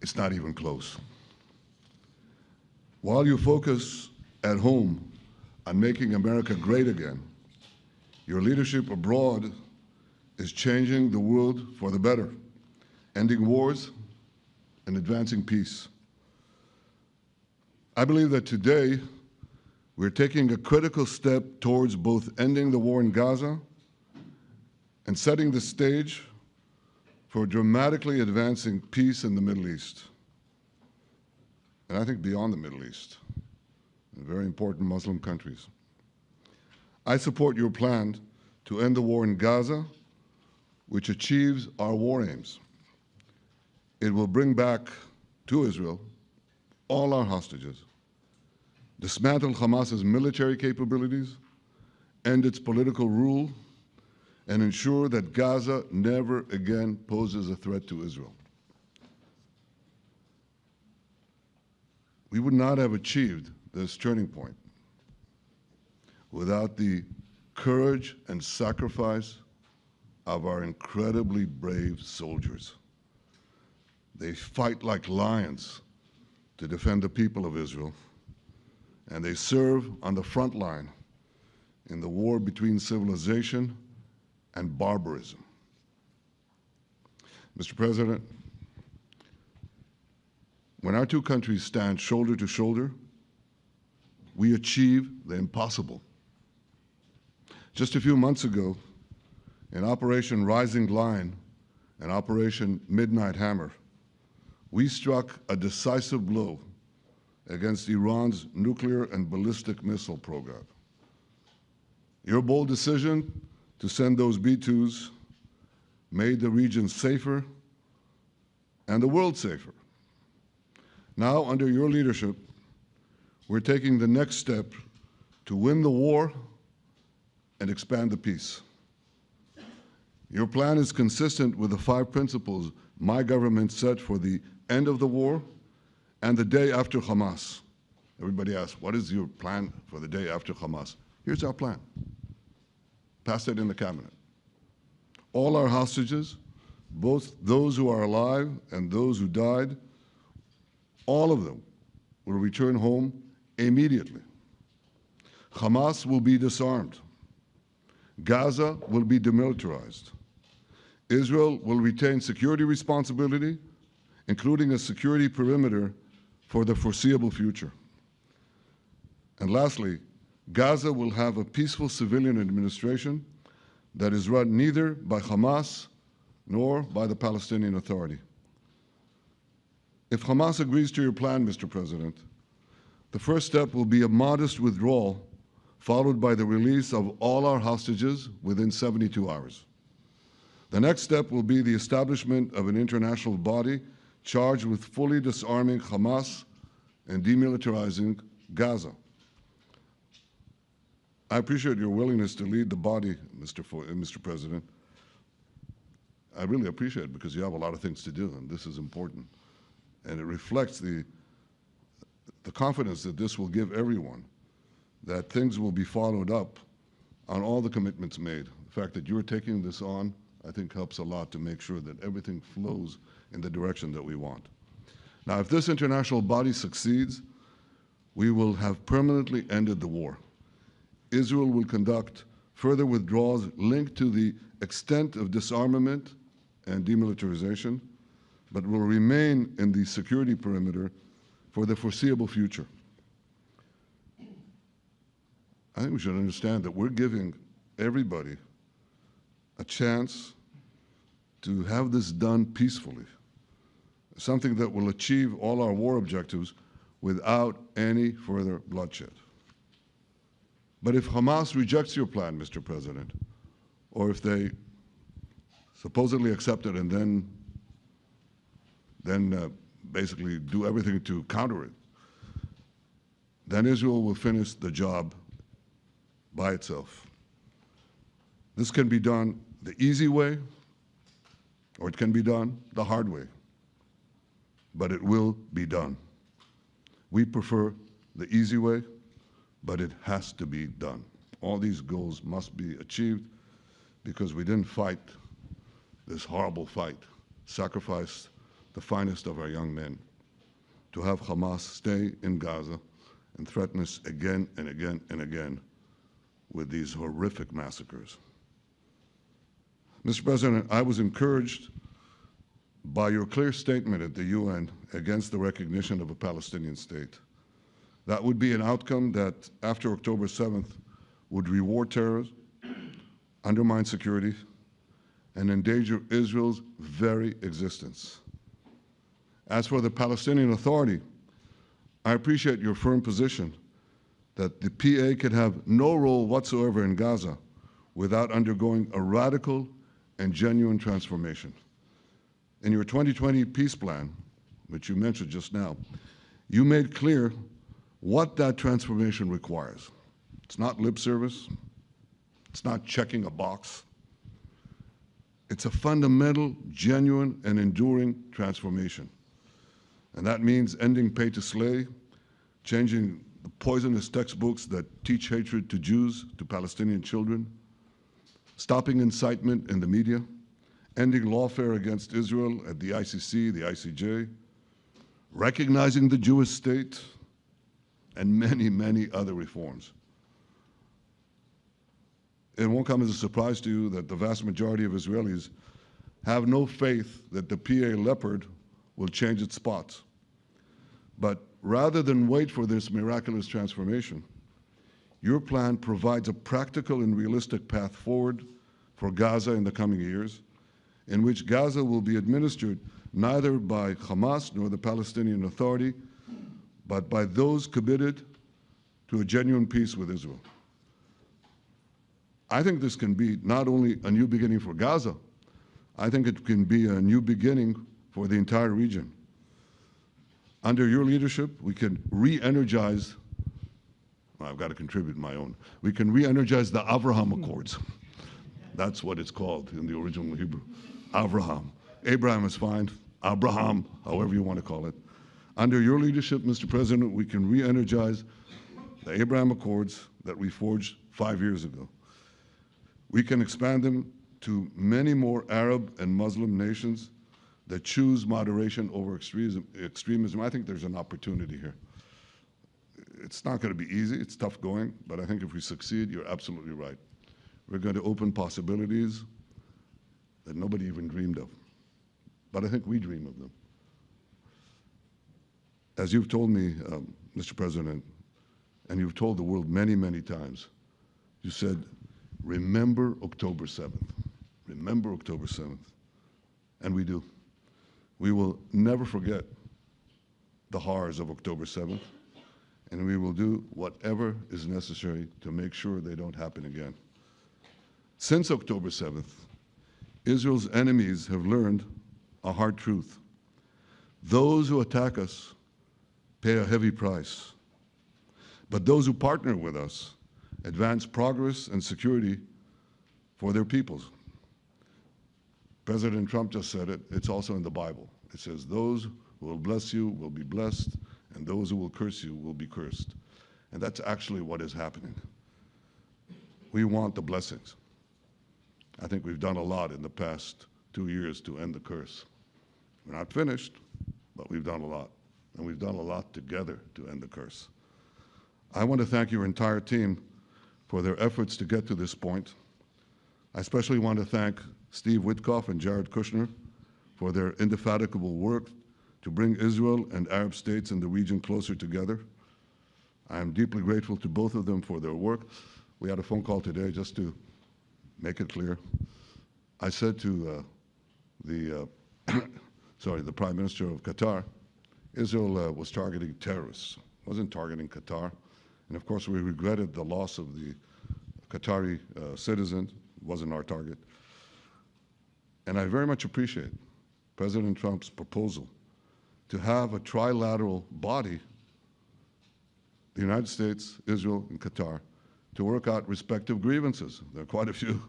it's not even close. While you focus at home on making America great again, your leadership abroad is changing the world for the better, ending wars, and advancing peace. I believe that today we're taking a critical step towards both ending the war in Gaza and setting the stage for dramatically advancing peace in the Middle East, and I think beyond the Middle East, in very important Muslim countries. I support your plan to end the war in Gaza, which achieves our war aims. It will bring back to Israel all our hostages, dismantle Hamas's military capabilities, end its political rule, and ensure that Gaza never again poses a threat to Israel. We would not have achieved this turning point without the courage and sacrifice of our incredibly brave soldiers. They fight like lions to defend the people of Israel, and they serve on the front line in the war between civilization and barbarism. Mr. President, when our two countries stand shoulder to shoulder, we achieve the impossible. Just a few months ago, in Operation Rising Lion and Operation Midnight Hammer, we struck a decisive blow against Iran's nuclear and ballistic missile program. Your bold decision to send those B-2s made the region safer and the world safer. Now, under your leadership, we're taking the next step to win the war and expand the peace. Your plan is consistent with the 5 principles my government set for the end of the war and the day after Hamas. Everybody asks, what is your plan for the day after Hamas? Here's our plan. Passed it in the cabinet. All our hostages, both those who are alive and those who died, all of them will return home immediately. Hamas will be disarmed. Gaza will be demilitarized. Israel will retain security responsibility, including a security perimeter for the foreseeable future. And lastly, Gaza will have a peaceful civilian administration that is run neither by Hamas nor by the Palestinian Authority. If Hamas agrees to your plan, Mr. President, the first step will be a modest withdrawal, followed by the release of all our hostages within 72 hours. The next step will be the establishment of an international body charged with fully disarming Hamas and demilitarizing Gaza. I appreciate your willingness to lead the body, Mr. President. I really appreciate it because you have a lot of things to do, and this is important. And it reflects the confidence that this will give everyone, that things will be followed up on all the commitments made. The fact that you're taking this on, I think, helps a lot to make sure that everything flows in the direction that we want. Now, if this international body succeeds, we will have permanently ended the war. Israel will conduct further withdrawals linked to the extent of disarmament and demilitarization, but will remain in the security perimeter for the foreseeable future. I think we should understand that we're giving everybody a chance to have this done peacefully, something that will achieve all our war objectives without any further bloodshed. But if Hamas rejects your plan, Mr. President, or if they supposedly accept it and then basically do everything to counter it, then Israel will finish the job by itself. This can be done the easy way, or it can be done the hard way, but it will be done. We prefer the easy way, but it has to be done. All these goals must be achieved because we didn't fight this horrible fight, sacrifice the finest of our young men to have Hamas stay in Gaza and threaten us again and again and again with these horrific massacres. Mr. President, I was encouraged by your clear statement at the UN against the recognition of a Palestinian state. That would be an outcome that, after October 7th, would reward terrorism, undermine security, and endanger Israel's very existence. As for the Palestinian Authority, I appreciate your firm position that the PA can have no role whatsoever in Gaza without undergoing a radical and genuine transformation. In your 2020 peace plan, which you mentioned just now, you made clear what that transformation requires. It's not lip service. It's not checking a box. It's a fundamental, genuine, and enduring transformation. And that means ending pay to slay, changing the poisonous textbooks that teach hatred to Jews, to Palestinian children, stopping incitement in the media, ending lawfare against Israel at the ICC, the ICJ, recognizing the Jewish state, and many, many other reforms. It won't come as a surprise to you that the vast majority of Israelis have no faith that the PA Leopard will change its spots. But rather than wait for this miraculous transformation, your plan provides a practical and realistic path forward for Gaza in the coming years, in which Gaza will be administered neither by Hamas nor the Palestinian Authority, but by those committed to a genuine peace with Israel. I think this can be not only a new beginning for Gaza, I think it can be a new beginning for the entire region. Under your leadership, we can re-energize, well, I've got to contribute my own, we can re-energize the Abraham Accords. That's what it's called in the original Hebrew, Abraham. Abraham is fine, Abraham, however you want to call it. Under your leadership, Mr. President, we can re-energize the Abraham Accords that we forged 5 years ago. We can expand them to many more Arab and Muslim nations that choose moderation over extremism. I think there's an opportunity here. It's not going to be easy, it's tough going, but I think if we succeed, you're absolutely right. We're going to open possibilities that nobody even dreamed of. But I think we dream of them. As you've told me, Mr. President, and you've told the world many, many times, you said, remember October 7th. Remember October 7th. And we do. We will never forget the horrors of October 7th, and we will do whatever is necessary to make sure they don't happen again. Since October 7th, Israel's enemies have learned a hard truth. Those who attack us pay a heavy price, but those who partner with us advance progress and security for their peoples. President Trump just said it. It's also in the Bible. It says, those who will bless you will be blessed, and those who will curse you will be cursed. And that's actually what is happening. We want the blessings. I think we've done a lot in the past 2 years to end the curse. We're not finished, but we've done a lot. And we've done a lot together to end the curse. I want to thank your entire team for their efforts to get to this point. I especially want to thank Steve Witkoff and Jared Kushner for their indefatigable work to bring Israel and Arab states in the region closer together. I am deeply grateful to both of them for their work. We had a phone call today just to make it clear. I said to the Prime Minister of Qatar, Israel was targeting terrorists, wasn't targeting Qatar. And of course, we regretted the loss of the Qatari citizen, wasn't our target. And I very much appreciate President Trump's proposal to have a trilateral body, the United States, Israel, and Qatar, to work out respective grievances. There are quite a few.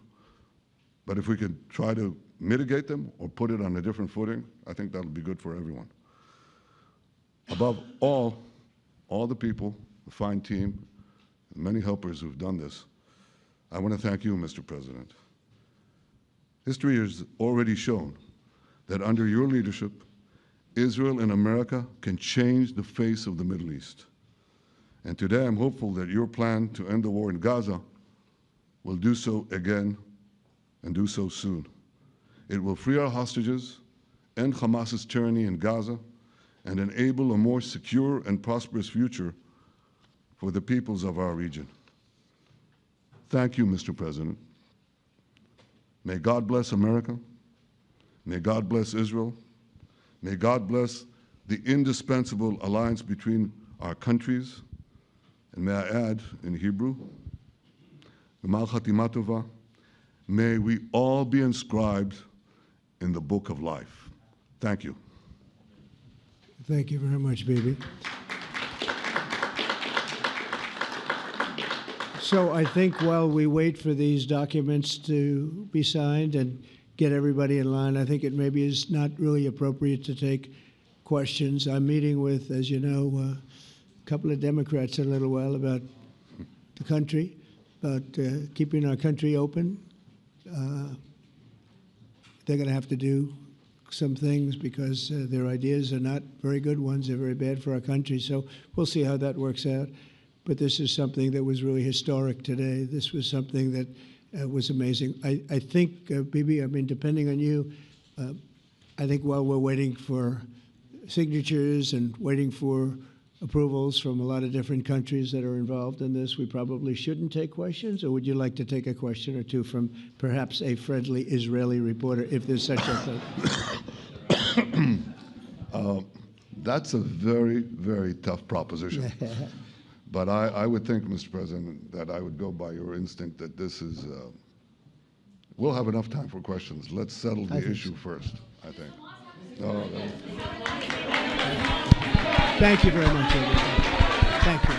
But if we could try to mitigate them or put it on a different footing, I think that'll be good for everyone. Above all the people, the fine team, and many helpers who've done this, I want to thank you, Mr. President. History has already shown that under your leadership, Israel and America can change the face of the Middle East. And today I'm hopeful that your plan to end the war in Gaza will do so again and do so soon. It will free our hostages end Hamas's tyranny in Gaza, and enable a more secure and prosperous future for the peoples of our region. Thank you, Mr. President. May God bless America. May God bless Israel. May God bless the indispensable alliance between our countries. And may I add in Hebrew, G'mal Chatima Tova, may we all be inscribed in the book of life. Thank you. Thank you very much, Bibi. So I think while we wait for these documents to be signed and get everybody in line, I think it maybe is not really appropriate to take questions. I'm meeting with, as you know, a couple of Democrats in a little while about the country, about keeping our country open. They're going to have to do some things because their ideas are not very good ones. They're very bad for our country. So we'll see how that works out. But this is something that was really historic today. This was something that was amazing. I think, Bibi, I mean, depending on you, I think while we're waiting for signatures and waiting for approvals from a lot of different countries that are involved in this, we probably shouldn't take questions? Or would you like to take a question or two from perhaps a friendly Israeli reporter, if there's such a thing? That's a very, very tough proposition. But I would think, Mr. President, that I would go by your instinct that this is, we'll have enough time for questions. Let's settle the issue first, I think. No, Thank you very much, everybody. Thank you.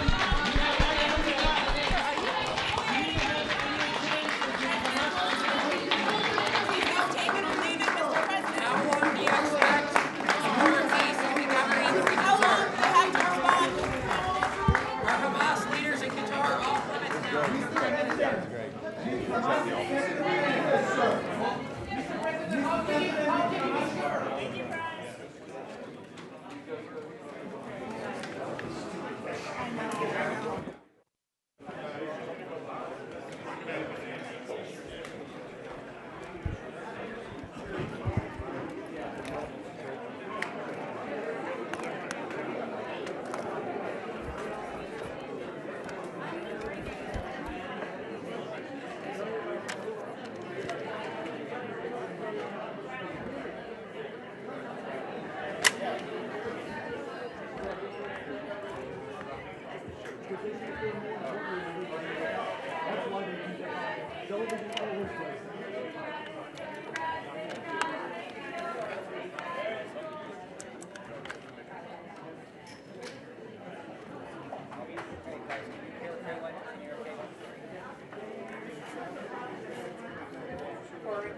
Would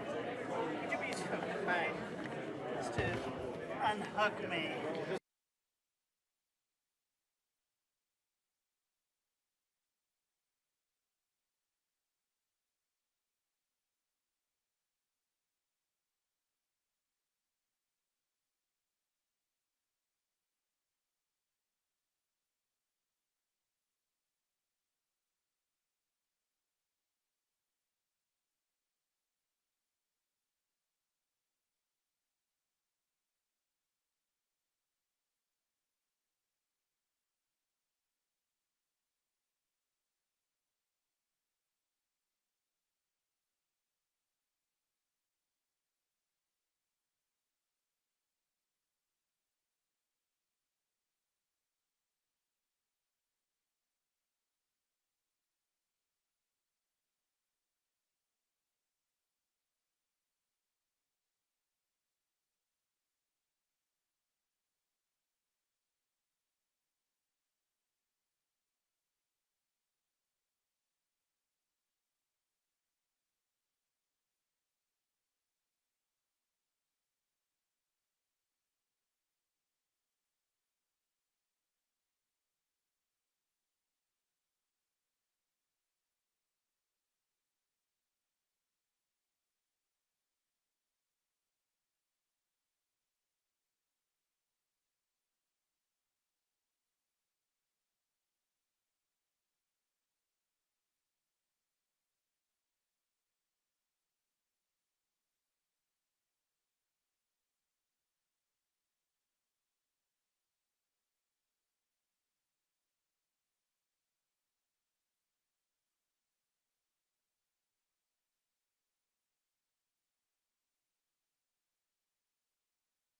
you be so kind as to unhook me?